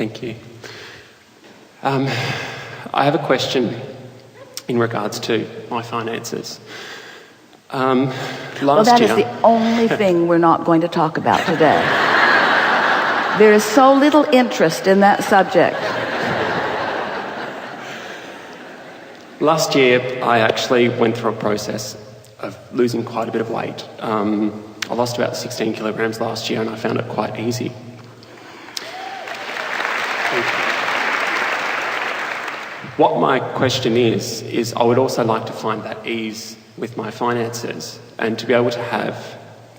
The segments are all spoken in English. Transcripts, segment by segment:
Thank you. I have a question in regards to my finances. Well, that is the only thing we're not going to talk about today. There is so little interest in that subject. Last year, I actually went through a process of losing quite a bit of weight. I lost about 16 kilograms last year and I found it quite easy. What my question is I would also like to find that ease with my finances and to be able to have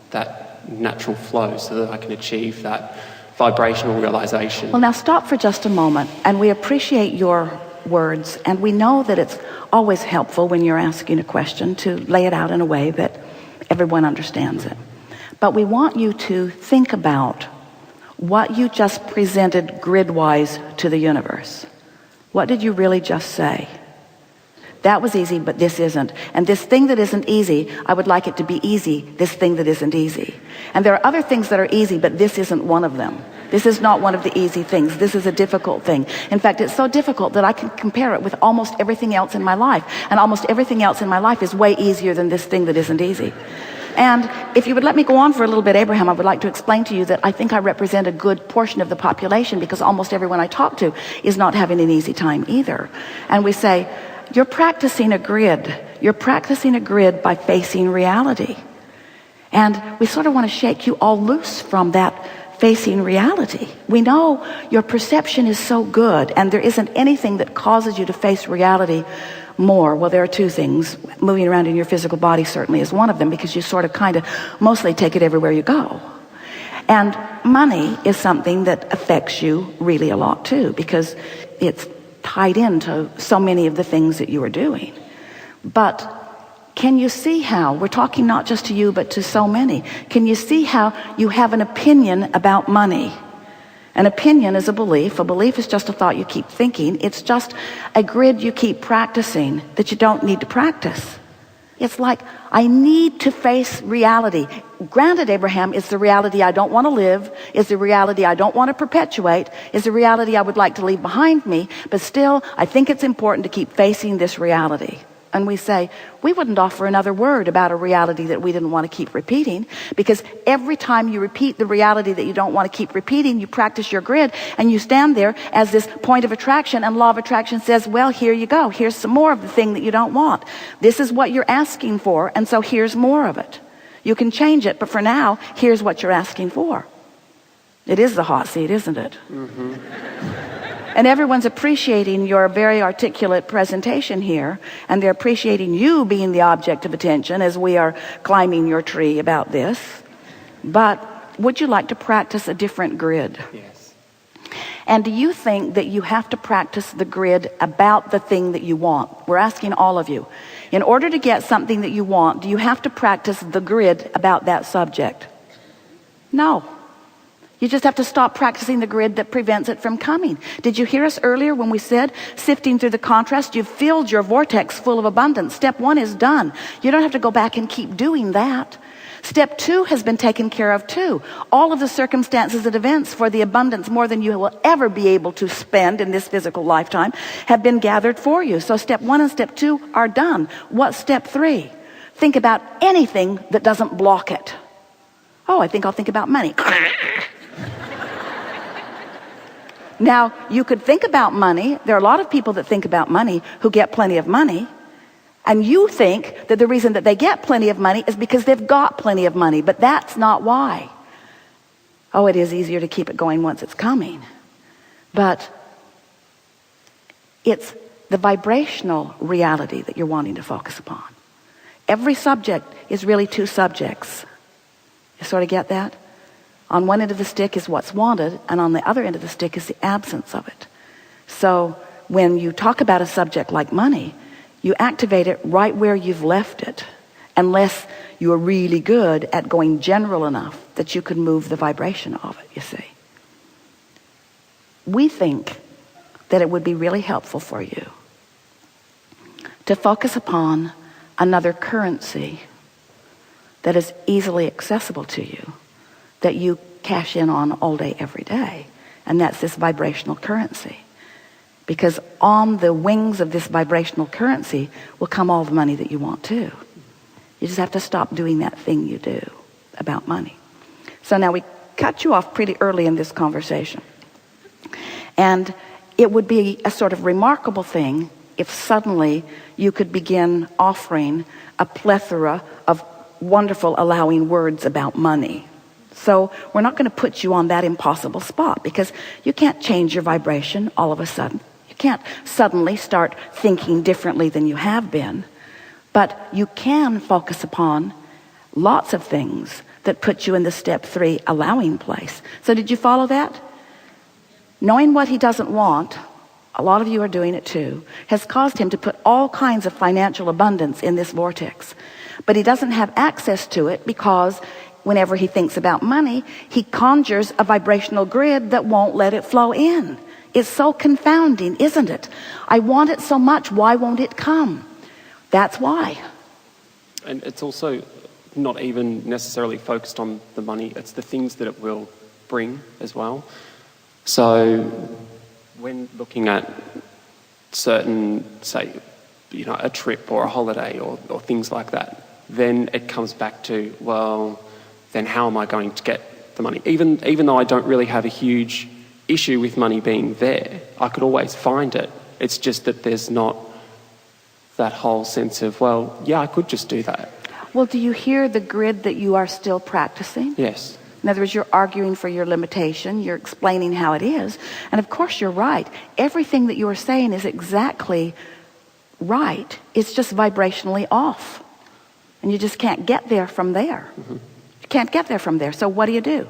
that natural flow so that I can achieve that vibrational realization. Well, now stop for just a moment, and we appreciate your words, and we know that it's always helpful when you're asking a question to lay it out in a way that everyone understands it. But we want you to think about what you just presented grid-wise to the universe. What did you really just say? That was easy, but this isn't. And this thing that isn't easy, I would like it to be easy, this thing that isn't easy. And there are other things that are easy, but this isn't one of them. This is not one of the easy things. This is a difficult thing. In fact, it's so difficult that I can compare it with almost everything else in my life. And almost everything else in my life is way easier than this thing that isn't easy. And if you would let me go on for a little bit, Abraham, I would like to explain to you that I think I represent a good portion of the population, because almost everyone I talk to is not having an easy time either. And we say, you're practicing a grid. You're practicing a grid by facing reality. And we sort of want to shake you all loose from that facing reality. We know your perception is so good, and there isn't anything that causes you to face reality more. Well, there are two things. Moving around in your physical body certainly is one of them, because you sort of kind of mostly take it everywhere you go. And money is something that affects you really a lot too, because it's tied into so many of the things that you are doing. But can you see how, we're talking not just to you but to so many, can you see how you have an opinion about money? An opinion is a belief. A belief is just a thought you keep thinking. It's just a grid you keep practicing that you don't need to practice. It's like, I need to face reality. Granted, Abraham, it's the reality I don't want to live, it's the reality I don't want to perpetuate, it's the reality I would like to leave behind me, but still, I think it's important to keep facing this reality. And we say, we wouldn't offer another word about a reality that we didn't want to keep repeating, because every time you repeat the reality that you don't want to keep repeating, you practice your grid, and you stand there as this point of attraction, and law of attraction says, well, here you go. Here's some more of the thing that you don't want. This is what you're asking for, and so here's more of it. You can change it, but for now, here's what you're asking for. It is the hot seat, isn't it? Mm-hmm. And everyone's appreciating your very articulate presentation here, and they're appreciating you being the object of attention as we are climbing your tree about this. But would you like to practice a different grid? Yes. And do you think that you have to practice the grid about the thing that you want? We're asking all of you. In order to get something that you want, do you have to practice the grid about that subject? No. You just have to stop practicing the grid that prevents it from coming. Did you hear us earlier when we said, sifting through the contrast, you've filled your vortex full of abundance. Step one is done. You don't have to go back and keep doing that. Step two has been taken care of too. All of the circumstances and events for the abundance, more than you will ever be able to spend in this physical lifetime, have been gathered for you. So step one and step two are done. What's step three? Think about anything that doesn't block it. Oh, I think I'll think about money. Now, you could think about money. There are a lot of people that think about money who get plenty of money. And you think that the reason that they get plenty of money is because they've got plenty of money. But that's not why. Oh, it is easier to keep it going once it's coming. But it's the vibrational reality that you're wanting to focus upon. Every subject is really two subjects. You sort of get that? On one end of the stick is what's wanted, and on the other end of the stick is the absence of it. So when you talk about a subject like money, you activate it right where you've left it, unless you're really good at going general enough that you can move the vibration of it, you see. We think that it would be really helpful for you to focus upon another currency that is easily accessible to you, that you cash in on all day, every day. and that's this vibrational currency. Because on the wings of this vibrational currency will come all the money that you want too. You just have to stop doing that thing you do about money. So now we cut you off pretty early in this conversation. And it would be a sort of remarkable thing if suddenly you could begin offering a plethora of wonderful allowing words about money. So we're not going to put you on that impossible spot, because you can't change your vibration all of a sudden. You can't suddenly start thinking differently than you have been. But you can focus upon lots of things that put you in the step 3 allowing place. So did you follow that? Knowing what he doesn't want, a lot of you are doing it too, has caused him to put all kinds of financial abundance in this vortex. But he doesn't have access to it because whenever he thinks about money, he conjures a vibrational grid that won't let it flow in. It's so confounding, isn't it? I want it so much, why won't it come? That's why. And it's also not even necessarily focused on the money, it's the things that it will bring as well. So when looking at certain, say, a trip or a holiday or things like that, then it comes back to, well, then how am I going to get the money? Even though I don't really have a huge issue with money being there, I could always find it. It's just that there's not that whole sense of, well, yeah, I could just do that. Well, do you hear the grid that you are still practicing? Yes. In other words, you're arguing for your limitation. You're explaining how it is. And of course, you're right. Everything that you are saying is exactly right. It's just vibrationally off. And you just can't get there from there. Mm-hmm. You can't get there from there. So what do you do?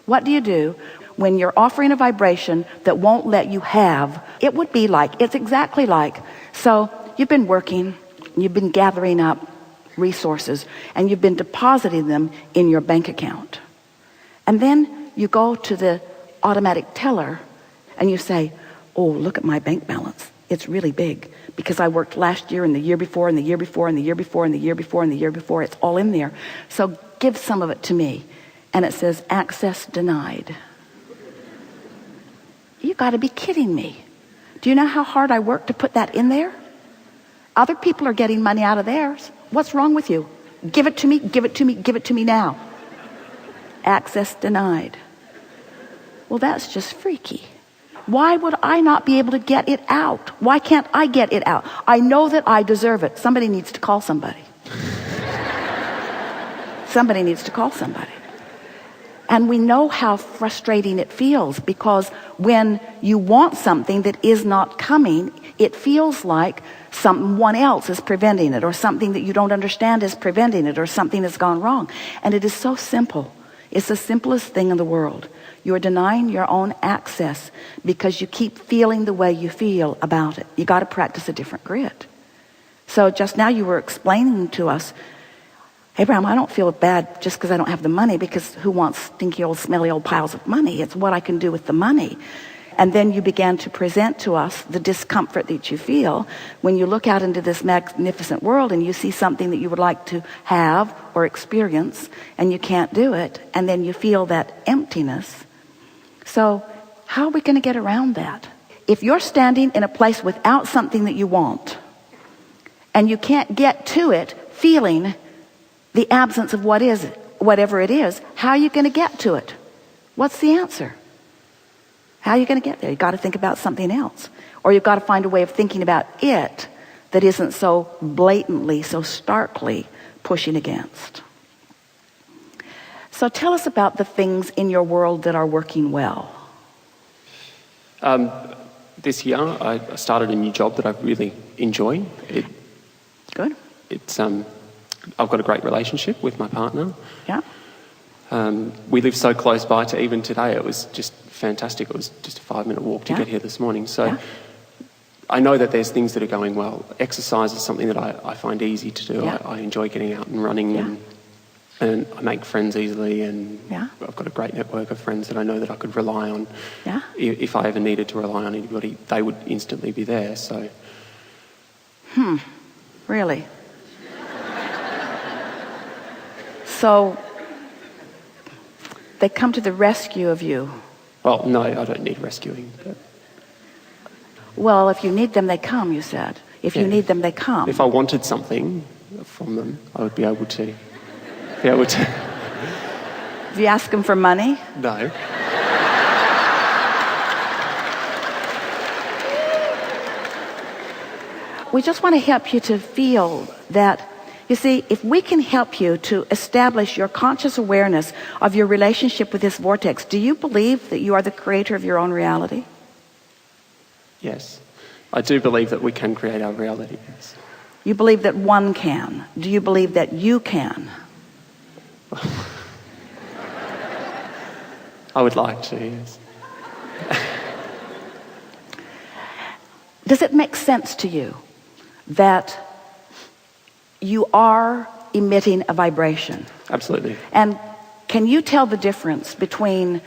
What do you do when you're offering a vibration that won't let you have? It would be like, it's exactly like, so you've been working, you've been gathering up resources, and you've been depositing them in your bank account. And then you go to the automatic teller and you say, oh, look at my bank balance. It's really big because I worked last year and the year before and the year before and the year before and the year before and the year before. It's all in there. So give some of it to me. And it says, access denied. You got to be kidding me. Do you know how hard I worked to put that in there? Other people are getting money out of theirs. What's wrong with you? Give it to me, give it to me, give it to me now. Access denied. Well, that's just freaky. Why would I not be able to get it out? Why can't I get it out? I know that I deserve it. Somebody needs to call somebody. Somebody needs to call somebody. And we know how frustrating it feels, because when you want something that is not coming, it feels like someone else is preventing it, or something that you don't understand is preventing it, or something has gone wrong. And it is so simple. It's the simplest thing in the world. You're denying your own access because you keep feeling the way you feel about it. You got to practice a different grid. So just now you were explaining to us, Abraham, I don't feel bad just because I don't have the money, because who wants stinky old smelly old piles of money? It's what I can do with the money. And then you began to present to us the discomfort that you feel when you look out into this magnificent world and you see something that you would like to have or experience and you can't do it, and then you feel that emptiness. So how are we going to get around that? If you're standing in a place without something that you want and you can't get to it feeling the absence of whatever it is, how are you going to get to it? What's the answer? How are you going to get there? You've got to think about something else. Or you've got to find a way of thinking about it that isn't so blatantly, so starkly pushing against. So tell us about the things in your world that are working well. This year, I started a new job that I really enjoy. Good. I've got a great relationship with my partner. Yeah. We live so close by to even today. It was just fantastic. It was just a 5-minute walk to get here this morning. So I know that there's things that are going well. Exercise is something that I find easy to do. Yeah. I enjoy getting out and running, and I make friends easily, and I've got a great network of friends that I know that I could rely on. Yeah. If I ever needed to rely on anybody, they would instantly be there. So. Really? So they come to the rescue of you Well, no, I don't need rescuing. But Well, if you need them, they come, you said. If you Yeah. need them, they come. if I wanted something from them, I would be able to. If you ask them for money, No. we just want to help you to feel that, you see, if we can help you to establish your conscious awareness of your relationship with this vortex, do you believe that you are the creator of your own reality? Yes. I do believe that we can create our reality, yes. You believe that one can. Do you believe that you can? I would like to, yes. Does it make sense to you that you are emitting a vibration? Absolutely. And can you tell the difference between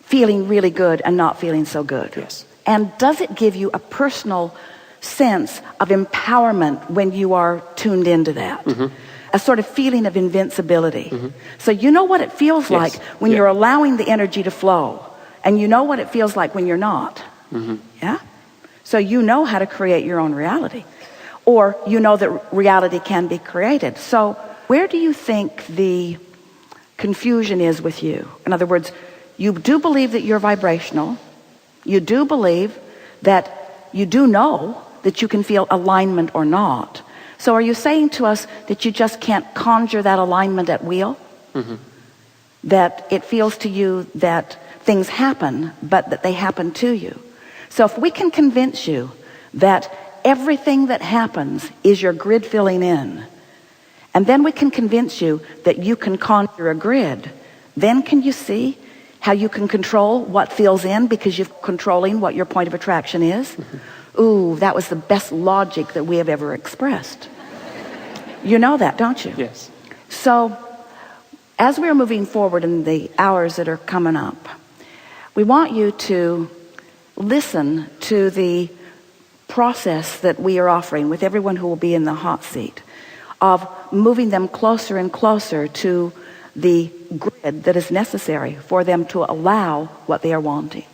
feeling really good and not feeling so good? Yes. And does it give you a personal sense of empowerment when you are tuned into that? Mm-hmm. A sort of feeling of invincibility. Mm-hmm. So you know what it feels Yes. like when Yeah. you're allowing the energy to flow, and you know what it feels like when you're not. Mm-hmm. Yeah? So you know how to create your own reality. Or you know that reality can be created. So where do you think the confusion is with you? In other words, you do believe that you're vibrational. You do believe that you do know that you can feel alignment or not. So are you saying to us that you just can't conjure that alignment at will? Mm-hmm. That it feels to you that things happen, but that they happen to you. So if we can convince you that everything that happens is your grid filling in, and then we can convince you that you can conjure a grid, then can you see how you can control what fills in because you're controlling what your point of attraction is? Mm-hmm. Ooh, that was the best logic that we have ever expressed. You know that, don't you? Yes. So as we're moving forward in the hours that are coming up, we want you to listen to the process that we are offering with everyone who will be in the hot seat, of moving them closer and closer to the grid that is necessary for them to allow what they are wanting.